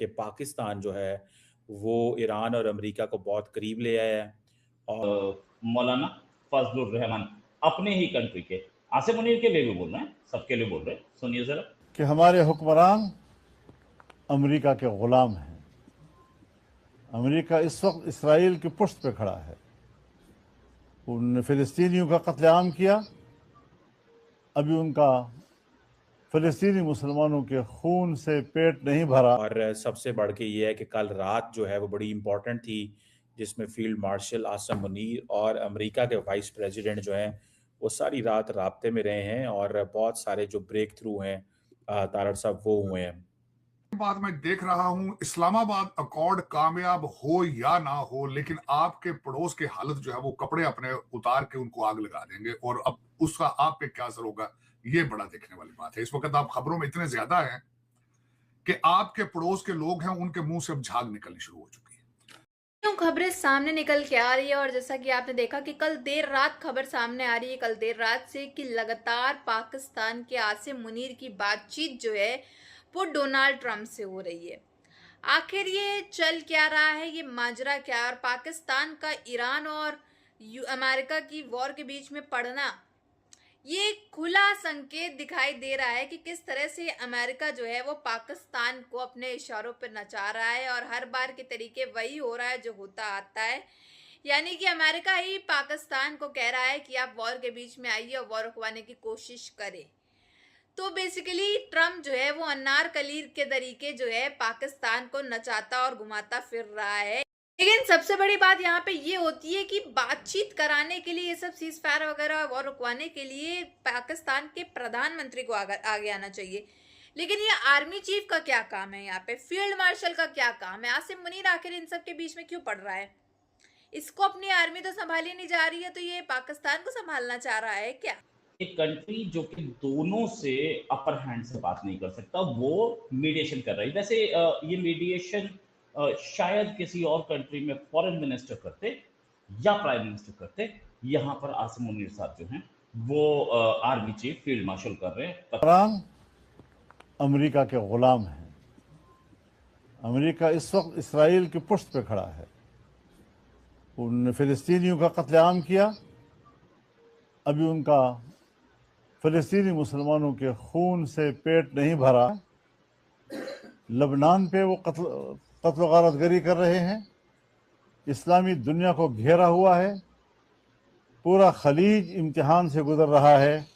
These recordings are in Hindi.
कि पाकिस्तान जो है वो ईरान और अमेरिका को बहुत करीब ले आया है। और मौलाना फजलुर रहमान अपने ही कंट्री के आसिम मुनीर के लिए भी बोल रहे हैं, सबके लिए बोल रहे हैं, सुनिए जरा। कि हमारे हुक्मरान अमेरिका के गुलाम हैं। अमेरिका इस वक्त इसराइल की पुष्ट पे खड़ा है। उन्होंने फ़िलिस्तीनियों का कत्लेआम किया, अभी उनका फ़िलिस्तीनी मुसलमानों के खून से पेट नहीं भरा। और सबसे बढ़ के ये है कि कल रात जो है वो बड़ी इम्पोर्टेंट थी, जिसमें फील्ड मार्शल आसिम मुनीर और अमेरिका के वाइस प्रेसिडेंट जो हैं वो सारी रात राब्ते में रहे हैं और बहुत सारे जो ब्रेक थ्रू हैं तारड़ साहब वो हुए हैं। बात मैं देख रहा हूं, इस्लामाबाद अकॉर्ड कामयाब हो या ना हो, लेकिन आपके पड़ोस के हालत जो है वो कपड़े अपने उतार के उनको आग लगा देंगे, और अब उसका आप पे क्या असर होगा ये बड़ा देखने वाली बात है। इस वक्त आप खबरों में इतने ज्यादा हैं कि आपके पड़ोस के लोग हैं उनके मुंह से अब झाग निकलनी शुरू हो चुकी है। क्यों खबरें सामने निकल के आ रही है, और जैसा कि आपने देखा कि कल देर रात खबर सामने आ रही है, कल देर रात से, कि लगातार पाकिस्तान के आसिम मुनीर की बातचीत जो है वो डोनाल्ड ट्रंप से हो रही है। आखिर ये चल क्या रहा है, ये माजरा क्या है, और पाकिस्तान का ईरान और अमेरिका की वॉर के बीच में पड़ना, ये खुला संकेत दिखाई दे रहा है कि किस तरह से अमेरिका जो है वो पाकिस्तान को अपने इशारों पर नचा रहा है, और हर बार के तरीके वही हो रहा है जो होता आता है। यानी कि अमेरिका ही पाकिस्तान को कह रहा है कि आप वॉर के बीच में आइए और वॉर रुकवाने की कोशिश करें। तो बेसिकली ट्रम्प जो है वो अनारकली के तरीके जो है पाकिस्तान को नचाता और घुमाता फिर रहा है। लेकिन सबसे बड़ी बात यहाँ पे ये होती है कि बातचीत कराने के लिए, ये सब सीज फायर वगैरह और रुकवाने के लिए पाकिस्तान के प्रधानमंत्री को आगे आना चाहिए। लेकिन ये आर्मी चीफ का क्या काम है, यहाँ पे फील्ड मार्शल का क्या काम है? आसिम मुनीर आखिर इन सब के बीच में क्यों पड़ रहा है? इसको अपनी आर्मी तो संभाली नहीं जा रही है, तो ये पाकिस्तान को संभालना चाह रहा है क्या? एक कंट्री जो कि दोनों से अपर हैंड से बात नहीं कर सकता, वो मीडिएशन कर रही है। वैसे ये मीडिएशन शायद किसी और कंट्री में फॉरेन मिनिस्टर करते या प्राइम मिनिस्टर करते। यहाँ पर आसिम मुनीर साहब जो हैं वो आर्मी चीफ फील्ड मार्शल कर रहे हैं। हुक्मरान अमेरिका के गुलाम हैं। अमेरिका इस वक्त इसराइल की पुष्ट पे खड़ा है। उन्होंने फ़िलिस्तीनियों का कत्लेआम किया, अभी उनका फ़िलिस्तीनी मुसलमानों के खून से पेट नहीं भरा। लबनान पे वो कत्ल गारतगरी कर रहे हैं। इस्लामी दुनिया को घेरा हुआ है। पूरा खलीज इम्तिहान से गुजर रहा है,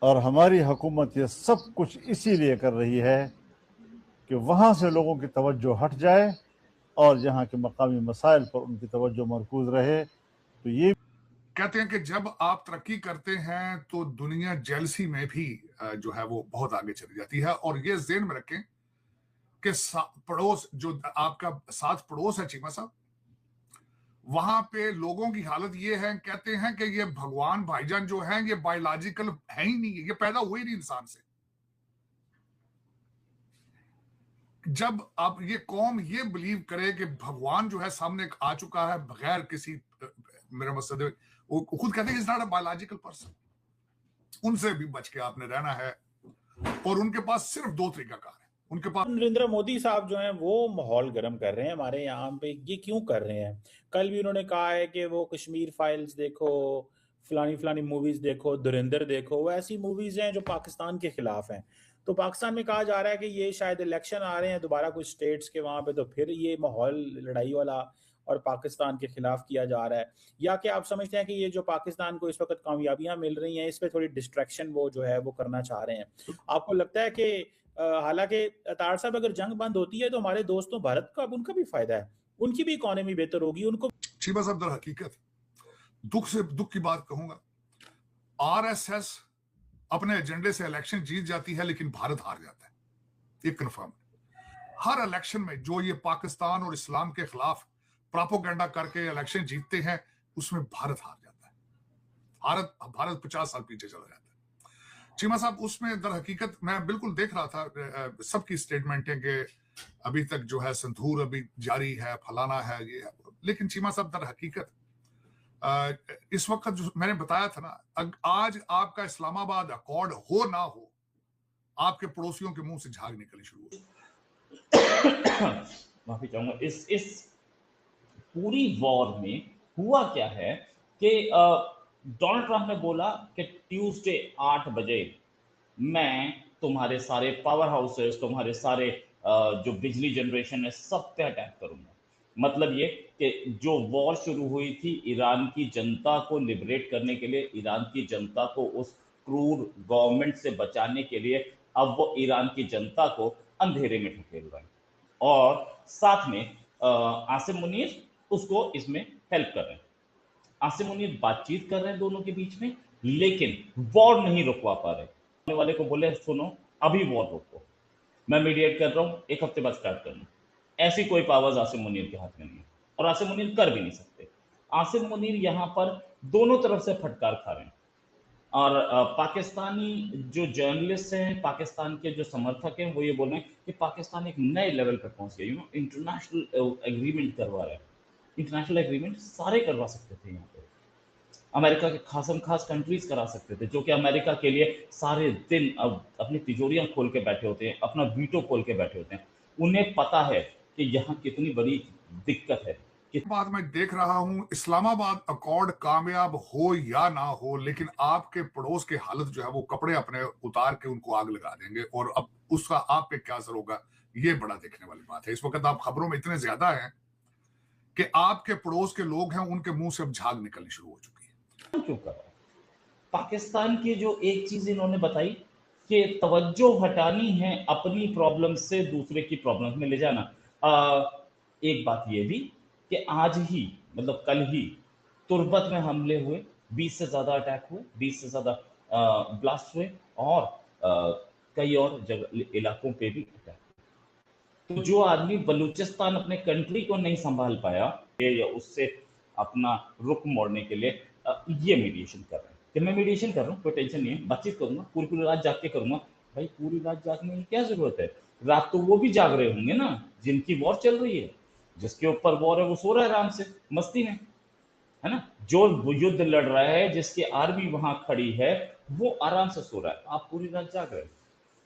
और हमारी हुकूमत ये सब कुछ इसीलिए कर रही है कि वहाँ से लोगों की तवज्जो हट जाए और यहाँ के मकामी मसाइल पर उनकी तवज्जो मरकूज रहे। तो ये कहते हैं कि जब आप तरक्की करते हैं तो दुनिया जेलसी में भी जो है वो बहुत आगे चली जाती है। और ये ज़हन में रखें कि पड़ोस जो आपका साथ पड़ोस है चीमा साहब, वहां पे लोगों की हालत ये है, कहते हैं कि ये भगवान भाईजान जो हैं ये बायोलॉजिकल है ही नहीं, ये पैदा हुए ही नहीं इंसान से। जब आप ये कौम ये बिलीव करे कि भगवान जो है सामने आ चुका है बगैर किसी मेरा मकसद, वो खुद कहते हैं is not a biological person, उनसे भी बच के आपने रहना है। और उनके पास सिर्फ दो तरीकाकार है, उनके पास। नरेंद्र मोदी साहब जो हैं वो माहौल गर्म कर रहे हैं हमारे यहाँ पे। ये क्यों कर रहे हैं? कल भी उन्होंने कहा है कि वो कश्मीर फाइल्स देखो, फलानी फलानी मूवीज देखो, धुरंधर देखो, वो ऐसी मूवीज हैं जो पाकिस्तान के खिलाफ हैं। तो पाकिस्तान में कहा जा रहा है कि ये शायद इलेक्शन आ रहे हैं दोबारा कुछ स्टेट्स के वहां पे, तो फिर ये माहौल लड़ाई वाला और पाकिस्तान के खिलाफ किया जा रहा है। या कि आप समझते हैं कि ये जो पाकिस्तान को इस वक्त कामयाबियां मिल रही हैं इस पे थोड़ी डिस्ट्रैक्शन वो जो है वो करना चाह रहे हैं? आपको लगता है कि हालांकि तार साहब अगर जंग बंद होती है तो हमारे दोस्तों भारत का उनका भी फायदा है, उनकी भी इकोनॉमी बेहतर होगी, उनको। चीमा साहब दर हकीकत दुख से दुख की बात कहूंगा, आरएसएस अपने एजेंडे से इलेक्शन जीत जाती है लेकिन भारत हार जाता है, ये कन्फर्म। हर इलेक्शन में जो ये पाकिस्तान और इस्लाम के खिलाफ प्रोपेगेंडा करके इलेक्शन जीतते हैं उसमें भारत हार जाता है। भारत 50 साल पीछे चला जाता है। चीमा साहब उसमें दर हकीकत मैं बिल्कुल देख रहा था सबकी स्टेटमेंटें कि अभी तक जो है संधूर अभी जारी है, फलाना है, ये है। लेकिन चीमा साहब दर हकीकत इस वक्त जो मैंने बताया था ना, आज आपका इस्लामाबाद अकॉर्ड हो ना हो, आपके पड़ोसियों के मुंह से झाग निकलनी शुरू हो। माफी चाहूंगा, इस पूरी वॉर में हुआ क्या है कि डोनाल्ड ट्रंप ने बोला कि ट्यूसडे 8 बजे मैं तुम्हारे सारे पावर हाउसेस, तुम्हारे सारे जो बिजली जनरेशन है, सब पे अटैक करूंगा। मतलब ये कि जो वॉर शुरू हुई थी ईरान की जनता को लिबरेट करने के लिए, ईरान की जनता को उस क्रूर गवर्नमेंट से बचाने के लिए, अब वो ईरान की जनता को अंधेरे में ढकेल रहा है। और साथ में आसिम मुनीर उसको इसमें हेल्प कर रहे हैं। आसिम मुनीर बातचीत कर रहे हैं दोनों के बीच में, लेकिन वॉर नहीं रुकवा पा रहे। सामने वाले को बोले सुनो अभी वॉर रोको, मैं मीडिएट कर रहा हूँ, एक हफ्ते बाद स्टार्ट करना। ऐसी कोई पावर्स आसिम मुनीर के हाथ में नहीं है और आसिम मुनीर कर भी नहीं सकते। आसिम मुनीर यहाँ पर दोनों तरफ से फटकार खा रहे हैं। और पाकिस्तानी जो जर्नलिस्ट हैं, पाकिस्तान के जो समर्थक हैं, वो ये बोल रहे हैं कि पाकिस्तान एक नए लेवल पर पहुंच गया, इंटरनेशनल एग्रीमेंट करवा रहा है। इंटरनेशनल एग्रीमेंट सारे करवा सकते थे यहाँ पे, अमेरिका के खासम खास कंट्रीज करा सकते थे, जो कि अमेरिका के लिए सारे दिन अब अपनी तिजोरियां खोल के बैठे होते हैं, अपना वीटो खोल के बैठे होते हैं। उन्हें पता है कि यहाँ कितनी बड़ी दिक्कत है। बात मैं देख रहा हूं, इस्लामाबाद अकॉर्ड कामयाब हो या ना हो, लेकिन आपके पड़ोस के हालत जो है वो कपड़े अपने उतार के उनको आग लगा देंगे, और अब उसका आप पे क्या असर होगा, ये बड़ा देखने वाली बात है। इस वक्त आप खबरों में इतने ज्यादा हैं कि आपके पड़ोस के लोग हैं, उनके मुंह से अब झाग निकलनी शुरू हो चुकी है। क्यों कर रहा है? पाकिस्तान की जो एक चीज इन्होंने बताई कि तवज्जो हटानी है अपनी प्रॉब्लम से दूसरे की प्रॉब्लम में ले जाना। एक बात ये भी कि आज ही मतलब कल ही तुर्बत में हमले हुए, 20 से ज्यादा अटैक हुए, 20 से ज्यादा ब्लास्ट हुए, और कई और जगह इलाकों पे भी अटैक। तो जो आदमी बलूचिस्तान अपने कंट्री को नहीं संभाल पाया या उससे अपना रुख मोड़ने के लिए ये मीडिएशन कर रहे हैं कि मैं मीडिएशन कर रहा हूँ, कोई टेंशन नहीं है, बातचीत करूंगा, पूरी पूरी रात जाग के करूंगा। भाई पूरी रात जागने की क्या जरूरत है? रात तो वो भी जाग रहे होंगे ना जिनकी वॉर चल रही है। जिसके ऊपर वॉर है वो सो रहा है आराम से मस्ती में, है ना। जो युद्ध लड़ रहा है, जिसकी आर्मी वहां खड़ी है, वो आराम से सो रहा है, आप पूरी रात जाग रहे हैं।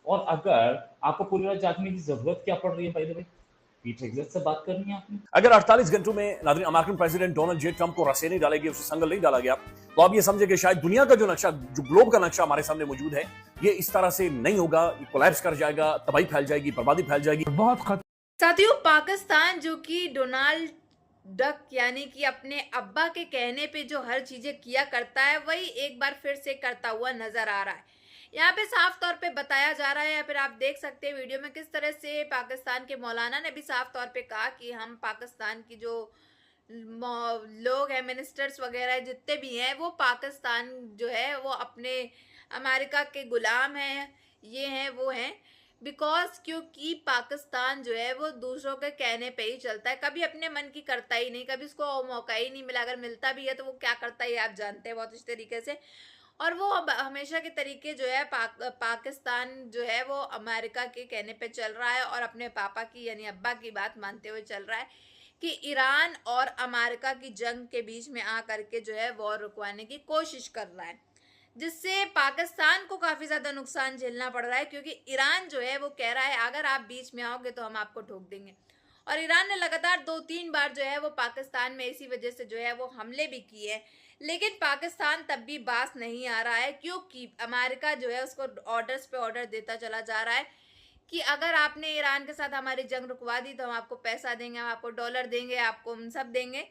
और अगर आपको पूरी रात जागने की जरूरत क्या पड़ रही है, भाई भाई पीठ एग्जैक्ट से बात करनी है आपने। अगर 48 घंटों में नाज़रीन American president Donald J Trump को रस्से नहीं डाले गए, उसे संगल नहीं डाला गया, तो आप ये समझे कि शायद दुनिया का जो नक्शा, जो ग्लोब का नक्शा हमारे सामने मौजूद है, ये इस तरह से नहीं होगा, ये कोलैप्स कर जाएगा, तबाही फैल जाएगी, बर्बादी फैल जाएगी। बहुत साथियों, पाकिस्तान जो कि डोनाल्ड डक यानी कि अपने अब्बा के कहने पे जो हर चीजें किया करता है, वही एक बार फिर से करता हुआ नजर आ रहा है। यहाँ पे साफ तौर पे बताया जा रहा है, या फिर आप देख सकते हैं वीडियो में किस तरह से पाकिस्तान के मौलाना ने भी साफ तौर पे कहा कि हम पाकिस्तान की जो लोग हैं, मिनिस्टर्स वगैरह जितने भी हैं, वो पाकिस्तान जो है वो अपने अमेरिका के गुलाम हैं, ये हैं वो हैं। बिकॉज क्योंकि पाकिस्तान जो है वो दूसरों के कहने पे ही चलता है, कभी अपने मन की करता ही नहीं, कभी उसको मौका ही नहीं मिला। अगर मिलता भी है तो वो क्या करता है आप जानते हैं बहुत इस तरीके से। और वो हमेशा के तरीके जो है पाकिस्तान जो है वो अमेरिका के कहने पे चल रहा है और अपने पापा की यानी अब्बा की बात मानते हुए चल रहा है कि ईरान और अमेरिका की जंग के बीच में आ करके जो है वॉर रुकवाने की कोशिश कर रहा है, जिससे पाकिस्तान को काफी ज्यादा नुकसान झेलना पड़ रहा है। क्योंकि ईरान जो है वो कह रहा है अगर आप बीच में आओगे तो हम आपको ठोक देंगे। और ईरान ने लगातार 2-3 बार जो है वो पाकिस्तान में इसी वजह से जो है वो हमले भी किए हैं, लेकिन पाकिस्तान तब भी बास नहीं आ रहा है, क्योंकि अमेरिका जो है उसको ऑर्डर्स पे ऑर्डर देता चला जा रहा है कि अगर आपने ईरान के साथ हमारी जंग रुकवा दी तो हम आपको पैसा देंगे, हम आपको डॉलर देंगे, आपको हम सब देंगे।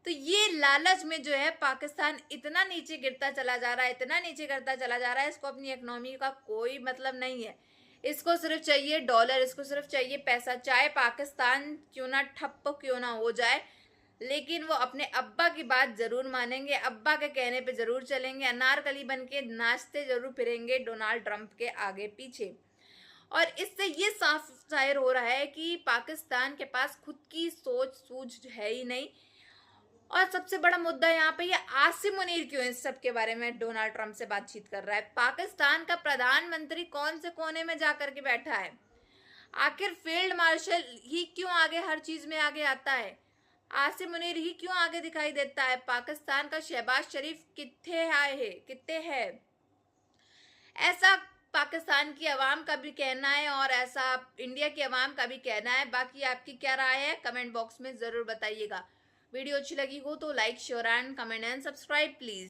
तो ये लालच में जो है पाकिस्तान इतना नीचे गिरता चला जा रहा है, इतना नीचे गिरता चला जा रहा है, इसको अपनी इकोनॉमी का कोई मतलब नहीं है। इसको सिर्फ चाहिए डॉलर, इसको सिर्फ चाहिए पैसा, चाहे पाकिस्तान क्यों ना ठप्प क्यों ना हो जाए, लेकिन वो अपने अब्बा की बात जरूर मानेंगे, अब्बा के कहने पे जरूर चलेंगे, अनारकली बन के नाचते जरूर फिरेंगे डोनाल्ड ट्रंप के आगे पीछे। और इससे ये साफ जाहिर हो रहा है कि पाकिस्तान के पास खुद की सोच सूझ है ही नहीं। और सबसे बड़ा मुद्दा यहाँ पे ये आसिम मुनीर क्यों इस सब के बारे में डोनाल्ड ट्रंप से बातचीत कर रहा है। पाकिस्तान का प्रधानमंत्री कौन से कोने में जाकर के बैठा है? आखिर फील्ड मार्शल ही क्यों आगे हर चीज में आगे आता है? आसिम मुनीर ही क्यों आगे दिखाई देता है? पाकिस्तान का शहबाज शरीफ कितने है? ऐसा पाकिस्तान की आवाम का भी कहना है और ऐसा इंडिया की आवाम का भी कहना है। बाकी आपकी क्या राय है कमेंट बॉक्स में ज़रूर बताइएगा। वीडियो अच्छी लगी हो तो like share and comment and subscribe please.